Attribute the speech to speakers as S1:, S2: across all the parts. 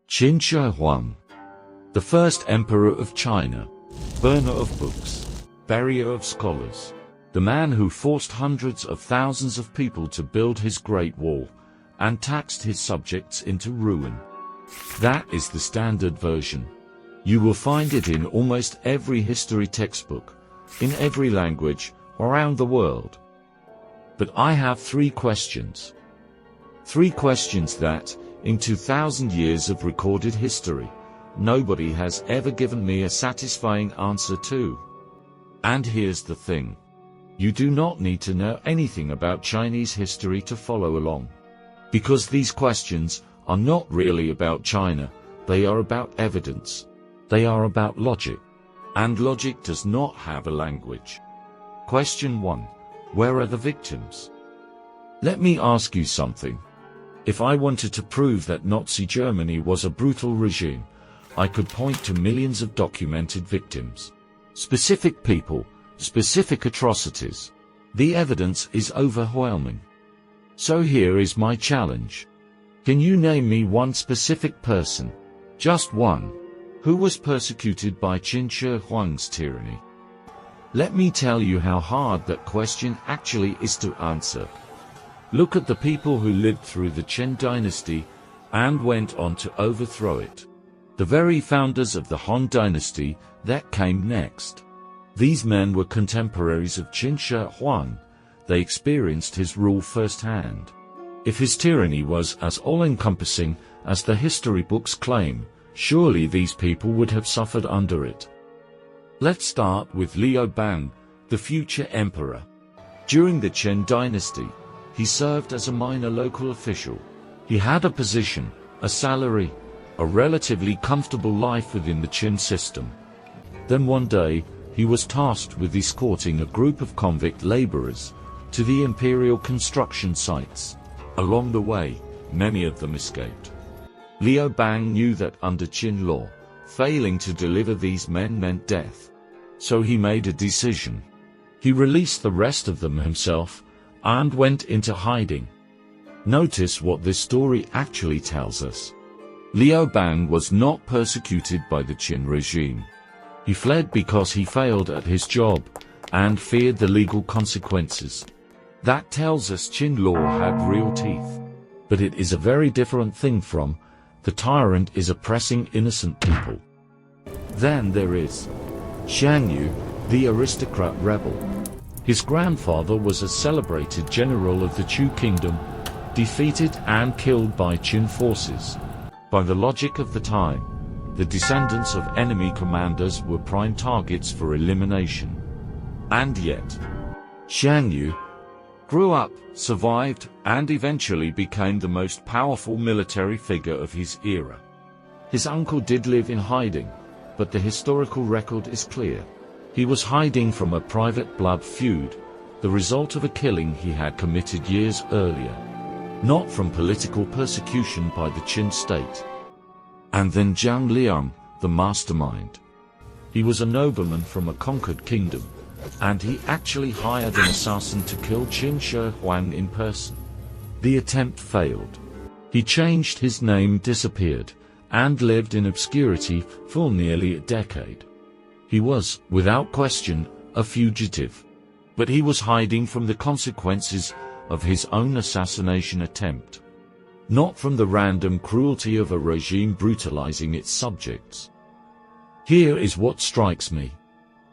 S1: Qin Shi Huang, the first emperor of China, burner of books, buries of scholars, the man who forced hundreds of thousands of people to build his Great Wall, and taxed his subjects into ruin. That is the standard version. You will find it in almost every history textbook, in every language, around the world. But I have three questions. Three questions that, in 2,000 years of recorded history, nobody has ever given me a satisfying answer to. And here's the thing. You do not need to know anything about Chinese history to follow along. Because these questions are not really about China, they are about evidence. They are about logic. And logic does not have a language. Question 1. Where are the victims? Let me ask you something. If I wanted to prove that Nazi Germany was a brutal regime, I could point to millions of documented victims. Specific people, specific atrocities. The evidence is overwhelming. So here is my challenge. Can you name me one specific person? Just one. Who was persecuted by Qin Shi Huang's tyranny? Let me tell you how hard that question actually is to answer. Look at the people who lived through the Qin dynasty and went on to overthrow it. The very founders of the Han dynasty that came next. These men were contemporaries of Qin Shi Huang. They experienced his rule firsthand. If his tyranny was as all-encompassing as the history books claim, surely these people would have suffered under it. Let's start with Liu Bang, the future emperor. During the Qin dynasty, he served as a minor local official. He had a position, a salary, a relatively comfortable life within the Qin system. Then one day, he was tasked with escorting a group of convict laborers to the imperial construction sites. Along the way, many of them escaped. Liu Bang knew that under Qin law, failing to deliver these men meant death. So he made a decision. He released the rest of them himself and went into hiding. Notice what this story actually tells us. Liu Bang was not persecuted by the Qin regime. He fled because he failed at his job and feared the legal consequences. That tells us Qin law had real teeth. But it is a very different thing from the tyrant is oppressing innocent people. Then there is Xiang Yu, the aristocrat rebel. His grandfather was a celebrated general of the Chu kingdom, defeated and killed by Qin forces. By the logic of the time, the descendants of enemy commanders were prime targets for elimination. And yet, Xiang Yu grew up, survived, and eventually became the most powerful military figure of his era. His uncle did live in hiding, but the historical record is clear. He was hiding from a private blood feud, the result of a killing he had committed years earlier, not from political persecution by the Qin state. And then Zhang Liang, the mastermind. He was a nobleman from a conquered kingdom, and he actually hired an assassin to kill Qin Shi Huang in person. The attempt failed. He changed his name, disappeared, and lived in obscurity for nearly a decade. He was, without question, a fugitive. But he was hiding from the consequences of his own assassination attempt, not from the random cruelty of a regime brutalizing its subjects. Here is what strikes me.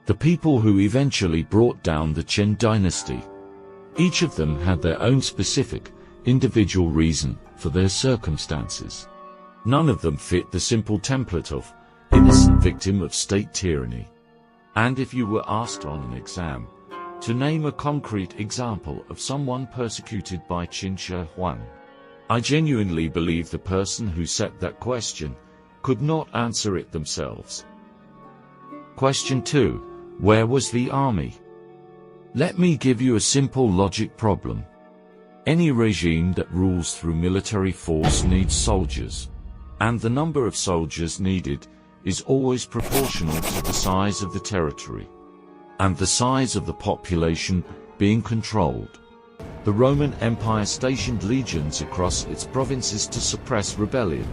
S1: The people who eventually brought down the Qin dynasty. Each of them had their own specific, individual reason for their circumstances. None of them fit the simple template of innocent victim of state tyranny. And if you were asked on an exam to name a concrete example of someone persecuted by Qin Shi Huang, I genuinely believe the person who set that question could not answer it themselves. Question 2. Where was the army? Let me give you a simple logic problem. Any regime that rules through military force needs soldiers, and the number of soldiers needed is always proportional to the size of the territory, and the size of the population being controlled. The Roman Empire stationed legions across its provinces to suppress rebellion.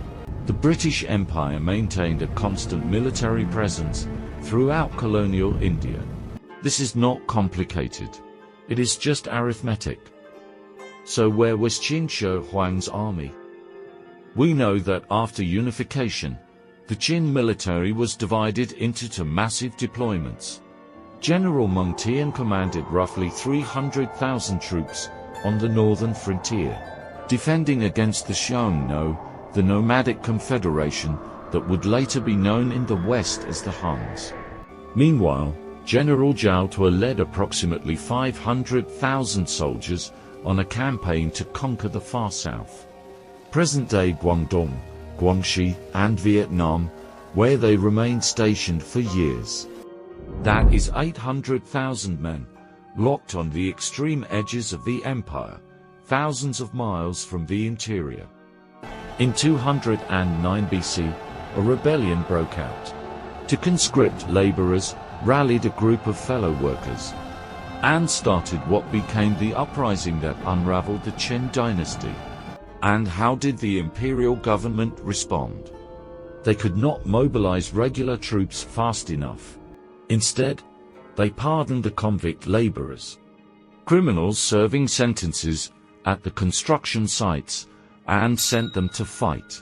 S1: The British Empire maintained a constant military presence throughout colonial India. This is not complicated. It is just arithmetic. So where was Qin Shi Huang's army? We know that after unification, the Qin military was divided into two massive deployments. General Meng Tian commanded roughly 300,000 troops on the northern frontier, defending against the Xiongnu, the nomadic confederation that would later be known in the west as the Huns. Meanwhile, General Zhao Tui led approximately 500,000 soldiers on a campaign to conquer the far south, present-day Guangdong, Guangxi, and Vietnam, where they remained stationed for years. That is 800,000 men, locked on the extreme edges of the empire, thousands of miles from the interior. In 209 BC, a rebellion broke out. To conscript laborers rallied a group of fellow workers and started what became the uprising that unraveled the Qin dynasty. And how did the imperial government respond? They could not mobilize regular troops fast enough. Instead, they pardoned the convict laborers, criminals serving sentences at the construction sites, and sent them to fight.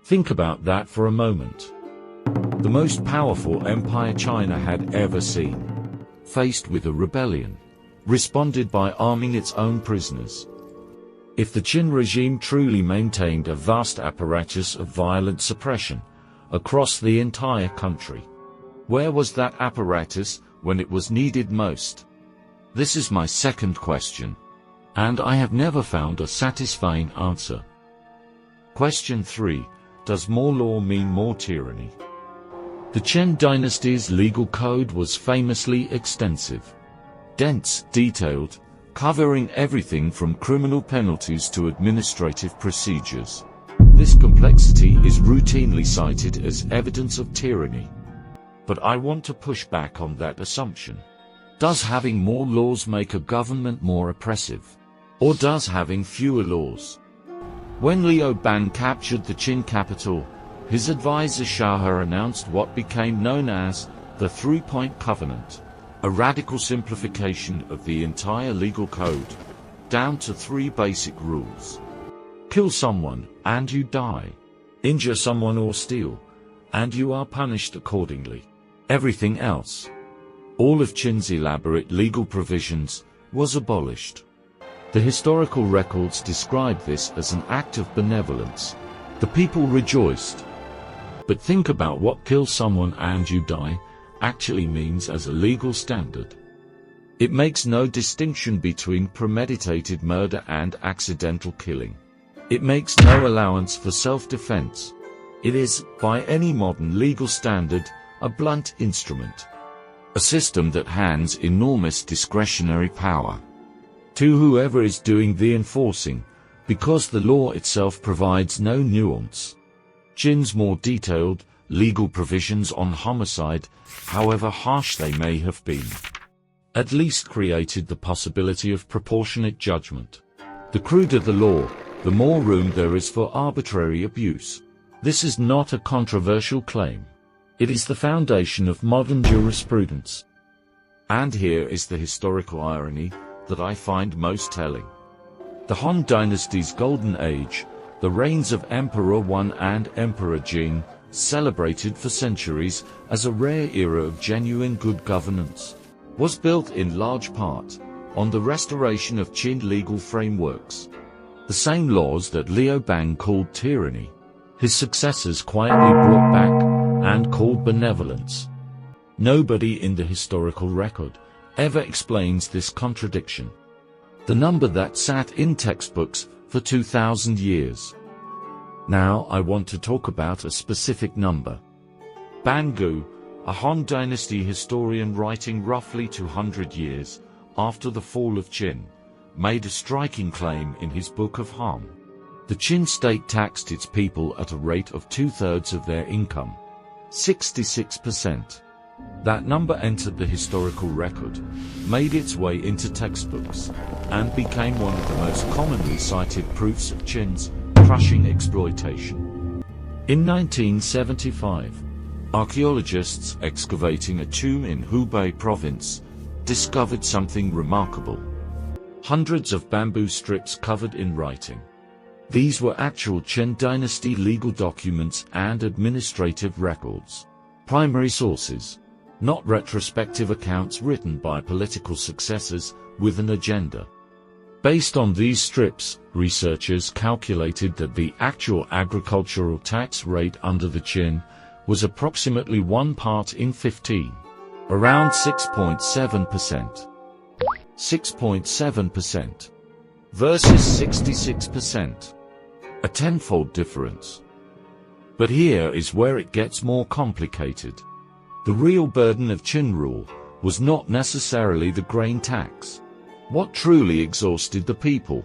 S1: Think about that for a moment. The most powerful empire China had ever seen, faced with a rebellion, responded by arming its own prisoners. If the Qin regime truly maintained a vast apparatus of violent suppression across the entire country, where was that apparatus when it was needed most? This is my second question, and I have never found a satisfying answer. Question 3. Does more law mean more tyranny? The Qin dynasty's legal code was famously extensive, dense, detailed, covering everything from criminal penalties to administrative procedures. This complexity is routinely cited as evidence of tyranny. But I want to push back on that assumption. Does having more laws make a government more oppressive? Or does having fewer laws? When Liu Bang captured the Qin capital, his advisor Shah announced what became known as the Three-Point Covenant, a radical simplification of the entire legal code, down to 3 basic rules. Kill someone, and you die. Injure someone or steal, and you are punished accordingly. Everything else, all of Qin's elaborate legal provisions, was abolished. The historical records describe this as an act of benevolence. The people rejoiced. But think about what kill someone and you die actually means as a legal standard. It makes no distinction between premeditated murder and accidental killing. It makes no allowance for self-defense. It is, by any modern legal standard, a blunt instrument. A system that hands enormous discretionary power to whoever is doing the enforcing, because the law itself provides no nuance. Qin's more detailed, legal provisions on homicide, however harsh they may have been, at least created the possibility of proportionate judgment. The cruder the law, the more room there is for arbitrary abuse. This is not a controversial claim. It is the foundation of modern jurisprudence. And here is the historical irony that I find most telling. The Han dynasty's golden age, the reigns of Emperor Wan and Emperor Jing, celebrated for centuries as a rare era of genuine good governance, was built in large part on the restoration of Qin legal frameworks. The same laws that Liu Bang called tyranny, his successors quietly brought back and called benevolence. Nobody in the historical record ever explains this contradiction. The number that sat in textbooks for 2,000 years. Now I want to talk about a specific number. Bangu, a Han dynasty historian writing roughly 200 years after the fall of Qin, made a striking claim in his Book of Han. The Qin state taxed its people at a rate of 2/3 of their income, 66%. That number entered the historical record, made its way into textbooks, and became one of the most commonly cited proofs of Qin's crushing exploitation. In 1975, archaeologists excavating a tomb in Hubei province discovered something remarkable. Hundreds of bamboo strips covered in writing. These were actual Qin dynasty legal documents and administrative records. Primary sources, not retrospective accounts written by political successors with an agenda. Based on these strips, researchers calculated that the actual agricultural tax rate under the Qin was approximately 1 part in 15, around 6.7%. 6.7% versus 66%. A tenfold difference. But here is where it gets more complicated. The real burden of Qin rule was not necessarily the grain tax. What truly exhausted the people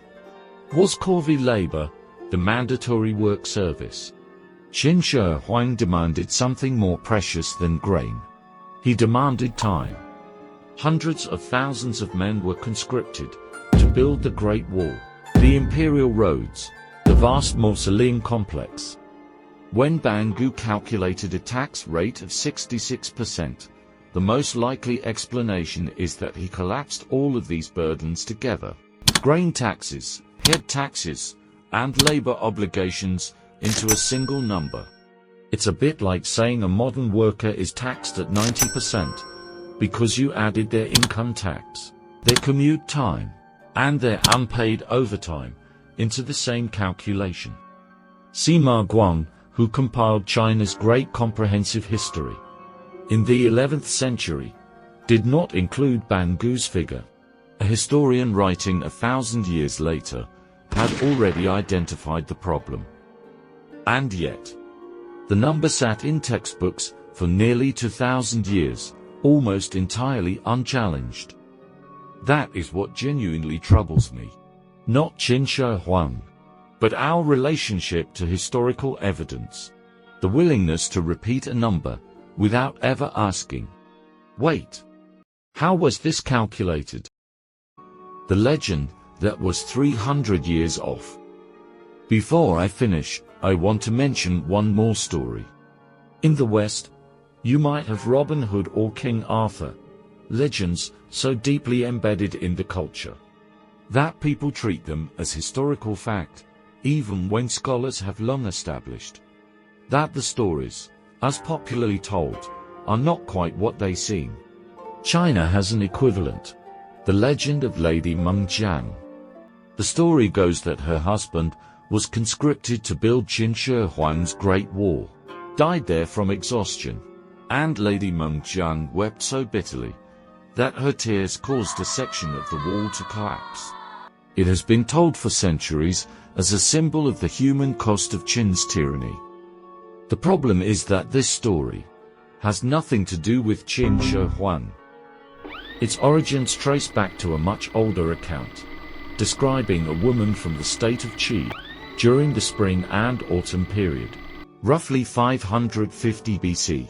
S1: was corvée labor, the mandatory work service. Qin Shi Huang demanded something more precious than grain. He demanded time. Hundreds of thousands of men were conscripted to build the Great Wall, the imperial roads, the vast mausoleum complex. When Bangu calculated a tax rate of 66%, the most likely explanation is that he collapsed all of these burdens together. Grain taxes, head taxes, and labor obligations into a single number. It's a bit like saying a modern worker is taxed at 90% because you added their income tax, their commute time, and their unpaid overtime into the same calculation. Sima Guang, who compiled China's great comprehensive history in the 11th century, did not include Bangu's figure. A historian writing 1,000 years later had already identified the problem. And yet, the number sat in textbooks for nearly 2,000 years, almost entirely unchallenged. That is what genuinely troubles me. Not Qin Shi Huang, but our relationship to historical evidence. The willingness to repeat a number without ever asking, wait, how was this calculated? The legend that was 300 years off. Before I finish, I want to mention one more story. In the West, you might have Robin Hood or King Arthur, legends so deeply embedded in the culture that people treat them as historical fact, even when scholars have long established that the stories, as popularly told, are not quite what they seem. China has an equivalent, the legend of Lady Meng Jiang. The story goes that her husband was conscripted to build Qin Shi Huang's Great Wall, died there from exhaustion, and Lady Meng Jiang wept so bitterly that her tears caused a section of the wall to collapse. It has been told for centuries as a symbol of the human cost of Qin's tyranny. The problem is that this story has nothing to do with Qin Shi Huang. Its origins trace back to a much older account, describing a woman from the state of Qi during the spring and autumn period, roughly 550 BC,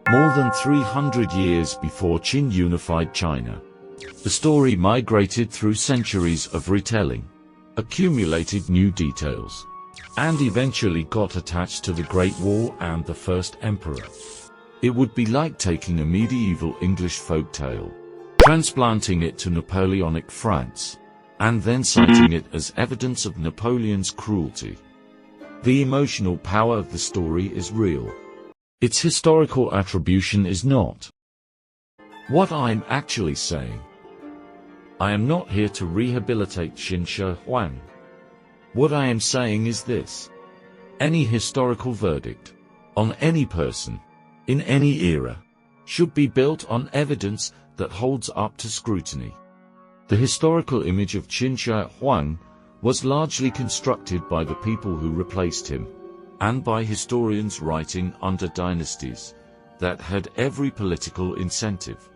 S1: more than 300 years before Qin unified China. The story migrated through centuries of retelling, accumulated new details, and eventually got attached to the Great Wall and the first emperor. It would be like taking a medieval English folk tale, transplanting it to Napoleonic France, and then citing it as evidence of Napoleon's cruelty. The emotional power of the story is real. Its historical attribution is not. What I'm actually saying, I am not here to rehabilitate Qin Shi Huang. What I am saying is this: any historical verdict on any person in any era should be built on evidence that holds up to scrutiny. The historical image of Qin Shi Huang was largely constructed by the people who replaced him, and by historians writing under dynasties that had every political incentive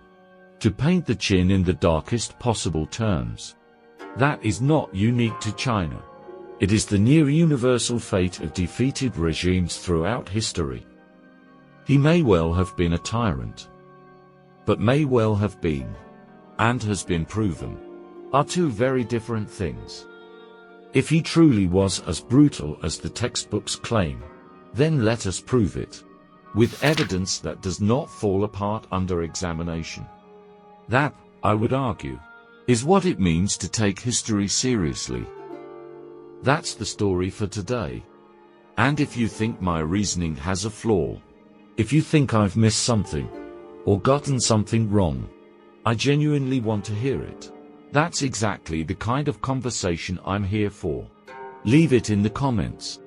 S1: to paint the Qin in the darkest possible terms. That is not unique to China. It is the near-universal fate of defeated regimes throughout history. He may well have been a tyrant, but may well have been, and has been proven, are two very different things. If he truly was as brutal as the textbooks claim, Then let us prove it. With evidence that does not fall apart under examination. That, I would argue, is what it means to take history seriously. That's the story for today. And if you think my reasoning has a flaw, if you think I've missed something, or gotten something wrong, I genuinely want to hear it. That's exactly the kind of conversation I'm here for. Leave it in the comments.